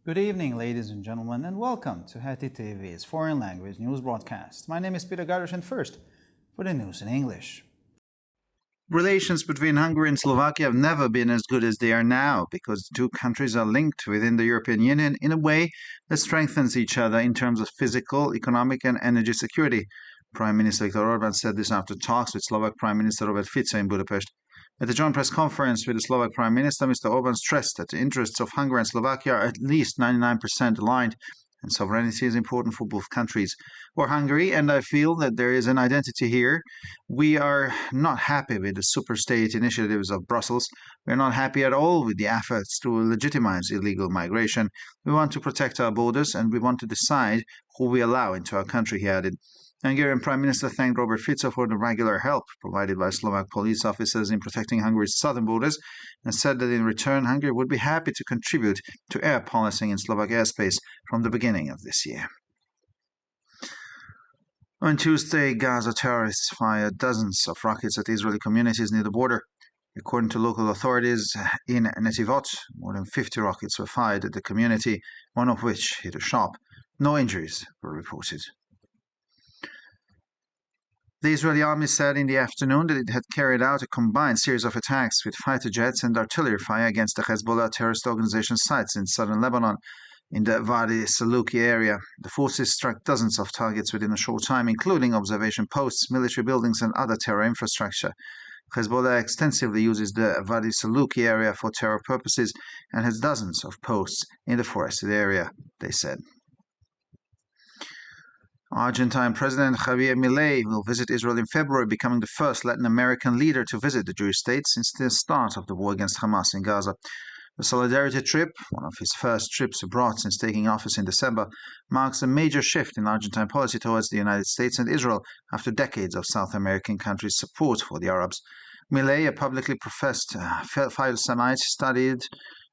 Good evening, ladies and gentlemen, and welcome to Heti TV's foreign language news broadcast. My name is Peter Gardosh, and first, for the news in English. Relations between Hungary and Slovakia have never been as good as they are now because the two countries are linked within the European Union in a way that strengthens each other in terms of physical, economic and energy security. Prime Minister Viktor Orbán said this after talks with Slovak Prime Minister Robert Fico in Budapest. At the joint press conference with the Slovak Prime Minister, Mr. Orbán stressed that the interests of Hungary and Slovakia are at least 99% aligned, and sovereignty is important for both countries. For Hungary, and I feel that there is an identity here, we are not happy with the super-state initiatives of Brussels. We are not happy at all with the efforts to legitimize illegal migration. We want to protect our borders, and we want to decide who we allow into our country, he added. Hungarian Prime Minister thanked Robert Fico for the regular help provided by Slovak police officers in protecting Hungary's southern borders and said that in return Hungary would be happy to contribute to air policing in Slovak airspace from the beginning of this year. On Tuesday, Gaza terrorists fired dozens of rockets at Israeli communities near the border. According to local authorities in Netivot, more than 50 rockets were fired at the community, one of which hit a shop. No injuries were reported. The Israeli army said in the afternoon that it had carried out a combined series of attacks with fighter jets and artillery fire against the Hezbollah terrorist organization's sites in southern Lebanon, in the Wadi Saluki area. The forces struck dozens of targets within a short time, including observation posts, military buildings, and other terror infrastructure. Hezbollah extensively uses the Wadi Saluki area for terror purposes and has dozens of posts in the forested area, they said. Argentine President Javier Milei will visit Israel in February, becoming the first Latin American leader to visit the Jewish state since the start of the war against Hamas in Gaza. The solidarity trip, one of his first trips abroad since taking office in December, marks a major shift in Argentine policy towards the United States and Israel after decades of South American countries' support for the Arabs. Milei, a publicly professed File Semite, studied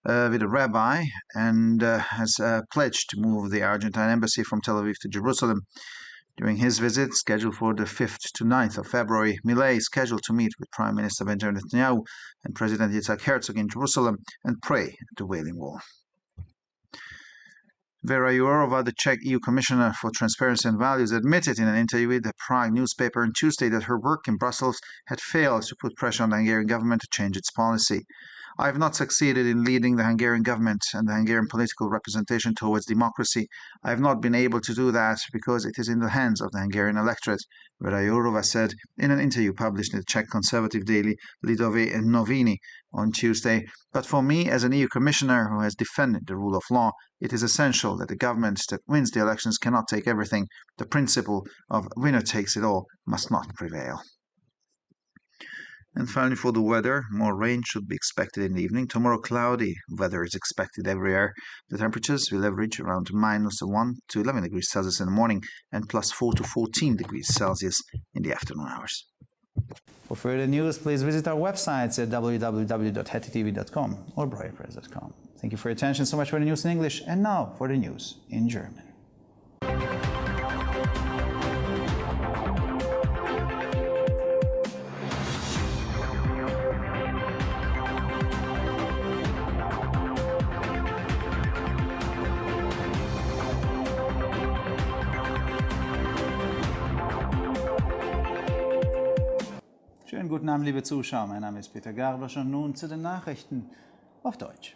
with a rabbi and has pledged to move the Argentine embassy from Tel Aviv to Jerusalem. During his visit, scheduled for the 5th to 9th of February, Milei is scheduled to meet with Prime Minister Benjamin Netanyahu and President Yitzhak Herzog in Jerusalem and pray at the Wailing Wall. Vera Jourova, the Czech EU Commissioner for Transparency and Values, admitted in an interview with the Prague newspaper on Tuesday that her work in Brussels had failed to put pressure on the Hungarian government to change its policy. I have not succeeded in leading the Hungarian government and the Hungarian political representation towards democracy. I have not been able to do that because it is in the hands of the Hungarian electorate, Vera Jourova said in an interview published in the Czech conservative daily Lidové Noviny on Tuesday. But for me, as an EU commissioner who has defended the rule of law, it is essential that the government that wins the elections cannot take everything. The principle of winner takes it all must not prevail. And finally, for the weather, more rain should be expected in the evening. Tomorrow, cloudy weather is expected everywhere. The temperatures will average around -1 to 11 degrees Celsius in the morning and +4 to 14 degrees Celsius in the afternoon hours. For further news, please visit our websites at www.hetitv.com or breuerpress.com. Thank you for your attention. So much for the news in English, and now for the news in German. Schönen guten Abend, liebe Zuschauer. Mein Name ist Peter Gardosh und nun zu den Nachrichten auf Deutsch.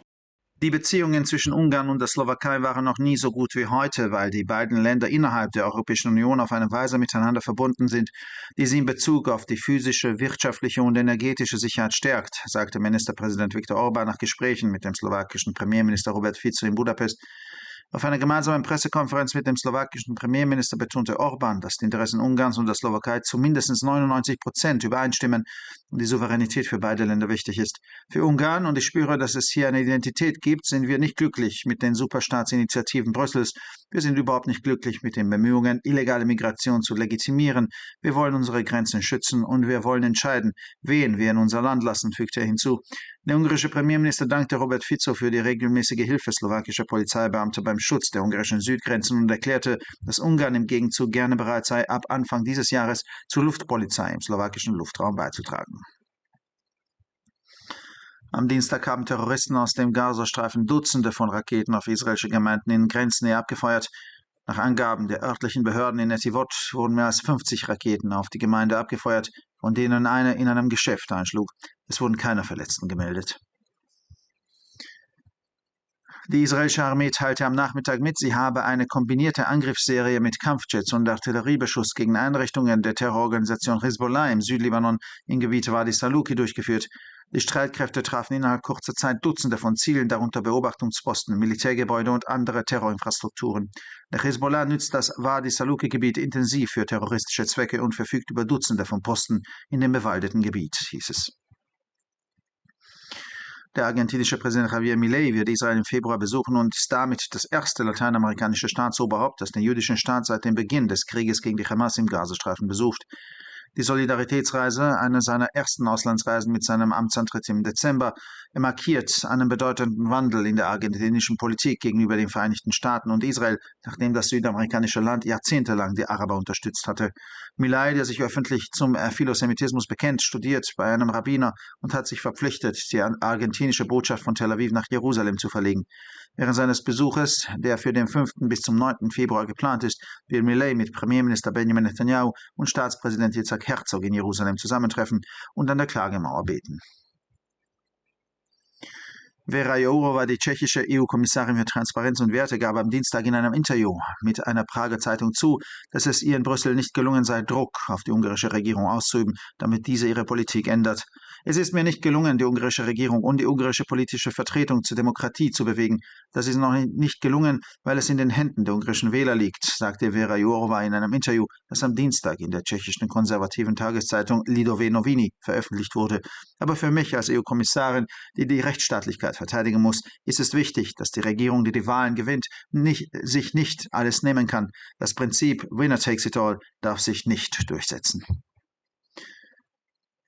Die Beziehungen zwischen Ungarn und der Slowakei waren noch nie so gut wie heute, weil die beiden Länder innerhalb der Europäischen Union auf eine Weise miteinander verbunden sind, die sie in Bezug auf die physische, wirtschaftliche und energetische Sicherheit stärkt, sagte Ministerpräsident Viktor Orbán nach Gesprächen mit dem slowakischen Premierminister Robert Fico in Budapest. Auf einer gemeinsamen Pressekonferenz mit dem slowakischen Premierminister betonte Orbán, dass die Interessen Ungarns und der Slowakei zu mindestens 99% übereinstimmen und die Souveränität für beide Länder wichtig ist. Für Ungarn, und ich spüre, dass es hier eine Identität gibt, sind wir nicht glücklich mit den Superstaatsinitiativen Brüssels. Wir sind überhaupt nicht glücklich mit den Bemühungen, illegale Migration zu legitimieren. Wir wollen unsere Grenzen schützen und wir wollen entscheiden, wen wir in unser Land lassen, fügte er hinzu. Der ungarische Premierminister dankte Robert Fico für die regelmäßige Hilfe slowakischer Polizeibeamter beim Schutz der ungarischen Südgrenzen und erklärte, dass Ungarn im Gegenzug gerne bereit sei, ab Anfang dieses Jahres zur Luftpolizei im slowakischen Luftraum beizutragen. Am Dienstag haben Terroristen aus dem Gazastreifen Dutzende von Raketen auf israelische Gemeinden in Grenznähe abgefeuert. Nach Angaben der örtlichen Behörden in Netivot wurden mehr als 50 Raketen auf die Gemeinde abgefeuert, von denen eine in einem Geschäft einschlug. Es wurden keine Verletzten gemeldet. Die israelische Armee teilte am Nachmittag mit, sie habe eine kombinierte Angriffsserie mit Kampfjets und Artilleriebeschuss gegen Einrichtungen der Terrororganisation Hezbollah im Südlibanon in Gebiete Wadi Saluki durchgeführt. Die Streitkräfte trafen innerhalb kurzer Zeit Dutzende von Zielen, darunter Beobachtungsposten, Militärgebäude und andere Terrorinfrastrukturen. Der Hezbollah nützt das Wadi Saluki-Gebiet intensiv für terroristische Zwecke und verfügt über Dutzende von Posten in dem bewaldeten Gebiet, hieß es. Der argentinische Präsident Javier Milei wird Israel im Februar besuchen und ist damit das erste lateinamerikanische Staatsoberhaupt, das den jüdischen Staat seit dem Beginn des Krieges gegen die Hamas im Gazastreifen besucht. Die Solidaritätsreise, eine seiner ersten Auslandsreisen mit seinem Amtsantritt im Dezember, markiert einen bedeutenden Wandel in der argentinischen Politik gegenüber den Vereinigten Staaten und Israel, nachdem das südamerikanische Land jahrzehntelang die Araber unterstützt hatte. Milei, der sich öffentlich zum Philosemitismus bekennt, studiert bei einem Rabbiner und hat sich verpflichtet, die argentinische Botschaft von Tel Aviv nach Jerusalem zu verlegen. Während seines Besuches, der für den 5. bis zum 9. Februar geplant ist, wird Milei mit Premierminister Benjamin Netanyahu und Staatspräsident Yitzhak Herzog in Jerusalem zusammentreffen und an der Klagemauer beten. Vera Jourova, die tschechische EU-Kommissarin für Transparenz und Werte, gab am Dienstag in einem Interview mit einer Prager Zeitung zu, dass es ihr in Brüssel nicht gelungen sei, Druck auf die ungarische Regierung auszuüben, damit diese ihre Politik ändert. Es ist mir nicht gelungen, die ungarische Regierung und die ungarische politische Vertretung zur Demokratie zu bewegen. Das ist noch nicht gelungen, weil es in den Händen der ungarischen Wähler liegt, sagte Vera Jourova in einem Interview, das am Dienstag in der tschechischen konservativen Tageszeitung Lidové Noviny veröffentlicht wurde. Aber für mich als EU-Kommissarin, die die Rechtsstaatlichkeit verteidigen muss, ist es wichtig, dass die Regierung, die die Wahlen gewinnt, sich nicht alles nehmen kann. Das Prinzip Winner takes it all darf sich nicht durchsetzen.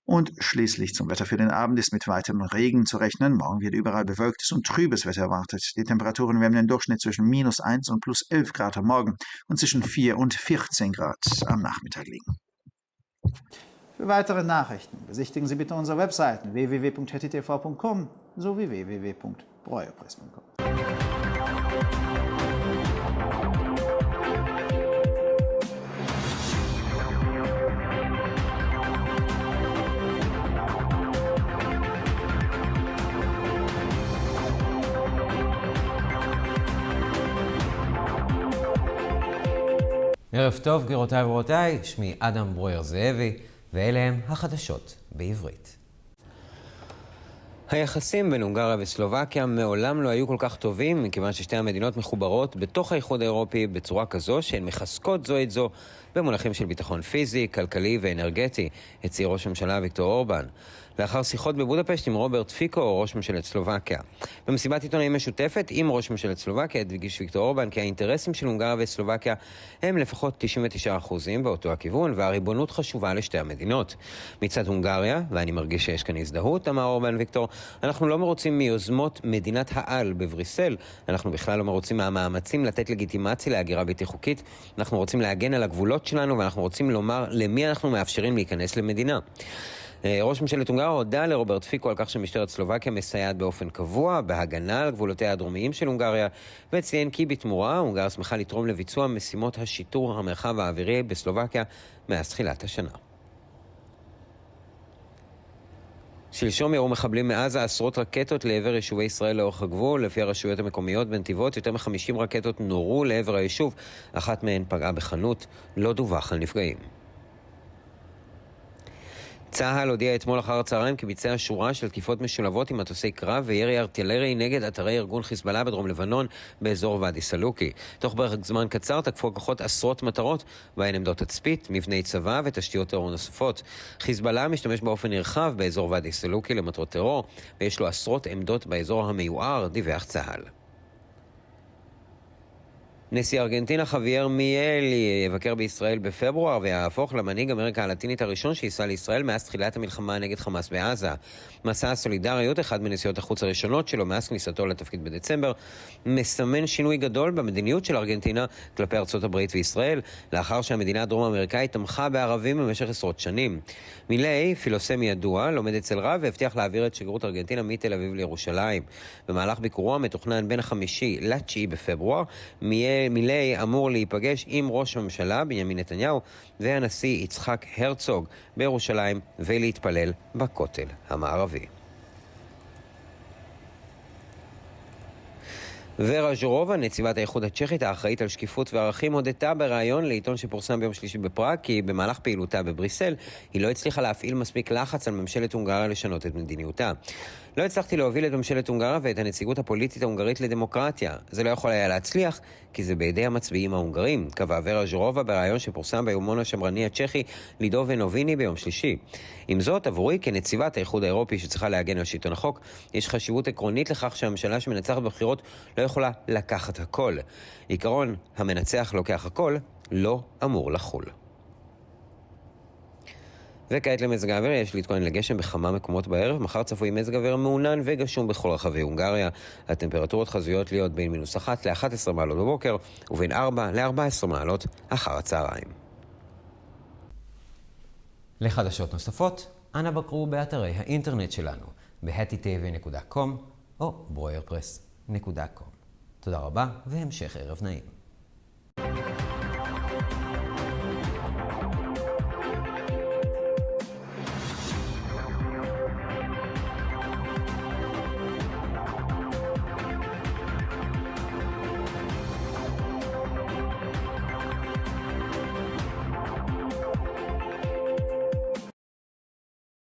Und schließlich zum Wetter für den Abend ist mit weitem Regen zu rechnen. Morgen wird überall bewölktes und trübes Wetter erwartet. Die Temperaturen werden im Durchschnitt zwischen -1 und +11 Grad am Morgen und zwischen 4 und 14 Grad am Nachmittag liegen. Für weitere Nachrichten besichtigen Sie bitte unsere Webseiten www.hettitv.com sowie www.breuerpress.com. ערב טוב, גבירותיי ורבותיי, שמי אדם ברויר זאבי, ואלה הם החדשות בעברית. היחסים בין הונגריה וסלובקיה מעולם לא היו כל כך טובים, מכיוון ששתי המדינות מחוברות בתוך האיחוד האירופי בצורה כזו שהן מחזקות זו את זו במונחים של ביטחון פיזי, כלכלי ואנרגטי, הצהיר ראש הממשלה ויקטור אורבן. לאחר שיחות בבודפשט עם רוברט פיקו, ראש ממשלת סלובקיה. במסיבת עיתונאים משותפת עם ראש ממשלת סלובקיה, הדגיש ויקטור אורבן כי האינטרסים של הונגריה וסלובקיה הם לפחות 99% באותו הכיוון, והריבונות חשובה לשתי המדינות. מצד הונגריה, ואני מרגיש שיש כאן הזדהות, אמר אורבן ויקטור, אנחנו לא מרוצים מיוזמות מדינת העל בבריסל, אנחנו בכלל לא מרוצים מהמאמצים לתת לגיטימציה להגירה בלתי חוקית, אנחנו רוצים להגן על הגבולות שלנו, ואנחנו רוצים לומר למי אנחנו מאפשרים להיכנס למדינה. ראש ממשלת הונגריה הודע לרוברט פיקו על כך שמשטרת סלובקיה מסייעת באופן קבוע בהגנה על גבולותיה הדרומיים של הונגריה, וציין כי בתמורה הונגריה שמחה לתרום לביצוע משימות השיטור המרחב האווירי בסלובקיה מאז תחילת השנה. שלשום ירו מחבלים מעזה עשרות רקטות לעבר יישובי ישראל לאורך הגבול. לפי הרשויות המקומיות בנתיבות, יותר מ-50 רקטות נורו לעבר היישוב, אחת מהן פגעה בחנות, לא דווח על נפגעים. צה"ל הודיע אתמול אחר הצהריים כי ביצע שורה של תקיפות משולבות עם מטוסי קרב וירי ארטילרי נגד אתרי ארגון חיזבאללה בדרום לבנון באזור ואדי סלוקי. תוך בערך זמן קצר תקפו הכוחות עשרות מטרות, בהן עמדות תצפית, מבני צבא ותשתיות טרור נוספות. חיזבאללה משתמש באופן נרחב באזור ואדי סלוקי למטרות טרור, ויש לו עשרות עמדות באזור המיוער, דיווח צה"ל. נשיא ארגנטינה חוויאר מיאלי יבקר בישראל בפברואר ויהפוך למנהיג אמריקה הלטינית הראשון שייסע לישראל מאז תחילת המלחמה נגד חמאס בעזה. מסע הסולידריות, אחד מנסיעות החוץ הראשונות שלו מאז כניסתו לתפקיד בדצמבר, מסמן שינוי גדול במדיניות של ארגנטינה כלפי ארצות הברית וישראל, לאחר שהמדינה הדרום-אמריקאית תמכה בערבים במשך עשרות שנים. מילי, פילוסמי ידוע, לומד אצל רב והבטיח להעביר את שגרירות ארגנטינה מתל אביב לירושלים. במהלך ביקורו המתוכנן בין 5 ל-9 בפברואר, מילי אמור להיפגש עם ראש הממשלה בנימין נתניהו והנשיא יצחק הרצוג בירושלים ולהתפלל בכותל המערבי. ורה ז'ורובה, נציבת האיחוד הצ'כית האחראית על שקיפות וערכים, הודתה בראיון לעיתון שפורסם ביום שלישי בפראג כי במהלך פעילותה בבריסל היא לא הצליחה להפעיל מספיק לחץ על ממשלת הונגריה לשנות את מדיניותה. לא הצלחתי להוביל את ממשלת הונגריה ואת הנציגות הפוליטית ההונגרית לדמוקרטיה. זה לא יכול היה להצליח כי זה בידי המצביעים ההונגרים, קבעה ורה ז'ורובה בראיון שפורסם ביומן השמרני הצ'כי לידו ונוביני ביום שלישי. עם זאת, עבורי כנציבת האיחוד האירופי שצריכה להגן על שלטון החוק, יש חשיבות עקרונית לכך שהממשלה שמנצחת בבחירות לא יכולה לקחת הכל. עיקרון המנצח לוקח הכל לא אמור לחול. וכעת למזג האוויר, יש להתכונן לגשם בכמה מקומות בערב. מחר צפוי מזג אוויר מעונן וגשום בכל רחבי הונגריה. הטמפרטורות חזויות להיות בין -1 ל-11 מעלות בבוקר ובין 4 ל-14 מעלות אחר הצהריים. לחדשות נוספות, אנא בקרו באתרי האינטרנט שלנו ב-hattitv.com או broyerpress.com. תודה רבה והמשך ערב נעים.